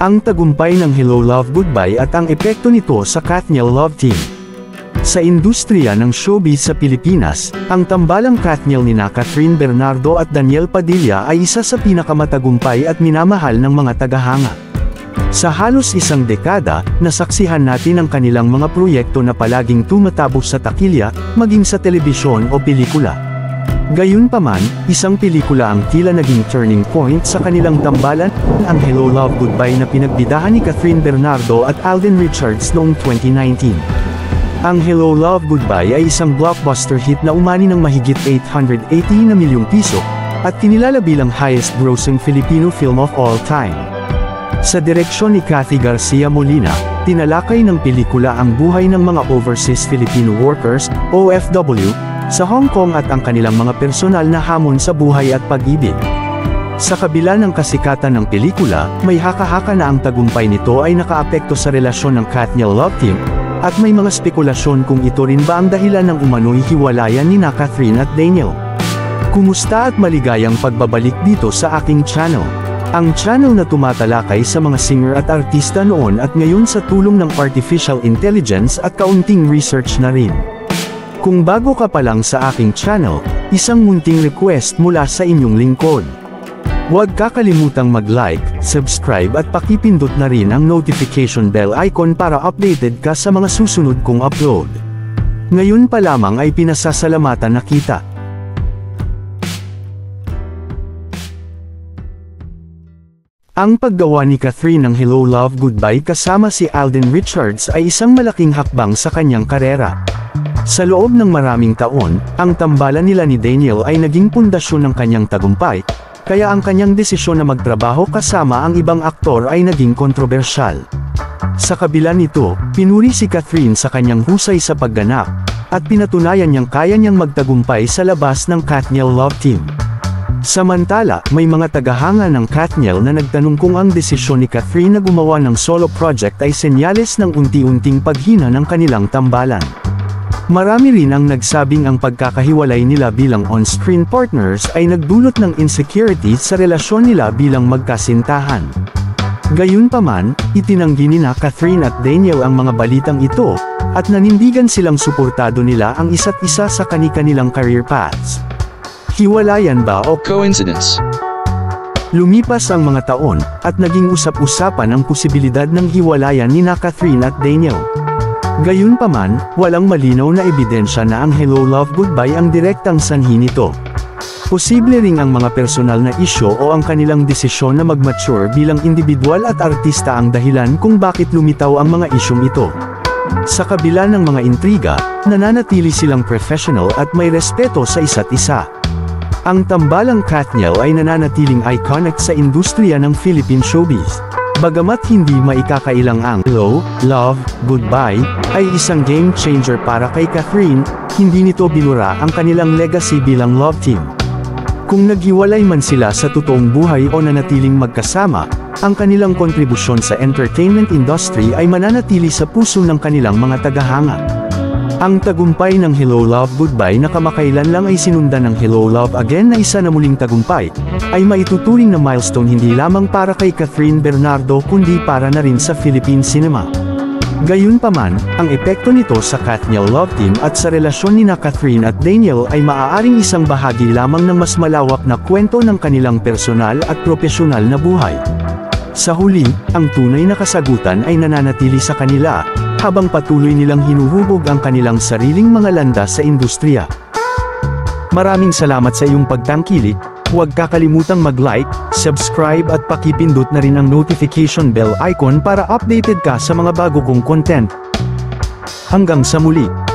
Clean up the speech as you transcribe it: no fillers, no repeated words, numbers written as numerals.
ang tagumpay ng Hello Love Goodbye at ang epekto nito sa Katniel Love Team. Sa industriya ng showbiz sa Pilipinas, ang tambalang Katniel nina Catherine Bernardo at Daniel Padilla ay isa sa pinakamatagumpay at minamahal ng mga tagahanga. Sa halos isang dekada, nasaksihan natin ang kanilang mga proyekto na palaging tumatabok sa takilya, maging sa telebisyon o pelikula. Gayunpaman, isang pelikula ang tila naging turning point sa kanilang tambalan, ang Hello Love Goodbye na pinagbidahan ni Catherine Bernardo at Alden Richards noong 2019. Ang Hello Love Goodbye ay isang blockbuster hit na umani ng mahigit 880 na milyong piso, at kinilala bilang highest-grossing Filipino film of all time. Sa direksyon ni Cathy Garcia Molina, tinalakay ng pelikula ang buhay ng mga overseas Filipino workers, OFW, sa Hong Kong at ang kanilang mga personal na hamon sa buhay at pag-ibig. Sa kabila ng kasikatan ng pelikula, may haka-haka na ang tagumpay nito ay nakaapekto sa relasyon ng Katniel Love Team, at may mga spekulasyon kung ito rin ba ang dahilan ng umano'y hiwalayan ni Catherine at Daniel. Kumusta at maligayang pagbabalik dito sa aking channel. Ang channel na tumatalakay sa mga singer at artista noon at ngayon sa tulong ng artificial intelligence at kaunting research na rin. Kung bago ka pa lang sa aking channel, isang munting request mula sa inyong lingkod. Huwag kakalimutang mag-like, subscribe at pakipindot na rin ang notification bell icon para updated ka sa mga susunod kong upload. Ngayon pa lamang ay pinasasalamatan na kita. Ang paggawa ni Catherine ng Hello Love Goodbye kasama si Alden Richards ay isang malaking hakbang sa kanyang karera. Sa loob ng maraming taon, ang tambalan nila ni Daniel ay naging pundasyon ng kanyang tagumpay, kaya ang kanyang desisyon na magtrabaho kasama ang ibang aktor ay naging kontrobersyal. Sa kabila nito, pinuri si Catherine sa kanyang husay sa pagganap, at pinatunayan niyang kaya niyang magtagumpay sa labas ng Katniel Love Team. Samantala, may mga tagahanga ng Katniel na nagtanong kung ang desisyon ni Catherine na gumawa ng solo project ay senyales ng unti-unting paghina ng kanilang tambalan. Marami rin ang nagsabing ang pagkakahiwalay nila bilang on-screen partners ay nagdulot ng insecurity sa relasyon nila bilang magkasintahan. Gayunpaman, itinanggi nina Catherine at Daniel ang mga balitang ito, at nanindigan silang suportado nila ang isa't isa sa kani-kanilang career paths. Hiwalayan ba o coincidence? Lumipas ang mga taon, at naging usap-usapan ang posibilidad ng hiwalayan ni Catherine at Daniel. Gayunpaman, walang malinaw na ebidensya na ang Hello Love Goodbye ang direktang sanhi nito. Posible ring ang mga personal na isyu o ang kanilang desisyon na mag-mature bilang individual at artista ang dahilan kung bakit lumitaw ang mga isyung ito. Sa kabila ng mga intriga, nananatili silang professional at may respeto sa isa't isa. Ang tambalang Katniel ay nananatiling iconic sa industriya ng Philippine showbiz. Bagamat hindi maikakailang ang Hello, Love, Goodbye, ay isang game changer para kay Catherine, hindi nito binura ang kanilang legacy bilang love team. Kung naghiwalay man sila sa totoong buhay o nanatiling magkasama, ang kanilang kontribusyon sa entertainment industry ay mananatili sa puso ng kanilang mga tagahanga. Ang tagumpay ng Hello Love Goodbye na kamakailan lang ay sinundan ng Hello Love Again na isa na muling tagumpay, ay maituturing na milestone hindi lamang para kay Catherine Bernardo kundi para na rin sa Philippine cinema. Gayunpaman, ang epekto nito sa Katniel Love Team at sa relasyon ni Catherine at Daniel ay maaaring isang bahagi lamang ng mas malawak na kwento ng kanilang personal at propesyonal na buhay. Sa huli, ang tunay na kasagutan ay nananatili sa kanila, habang patuloy nilang hinuhubog ang kanilang sariling mga landas sa industriya. Maraming salamat sa iyong pagtangkilik, huwag kakalimutang mag-like, subscribe at pakipindot na rin ang notification bell icon para updated ka sa mga bago kong content. Hanggang sa muli!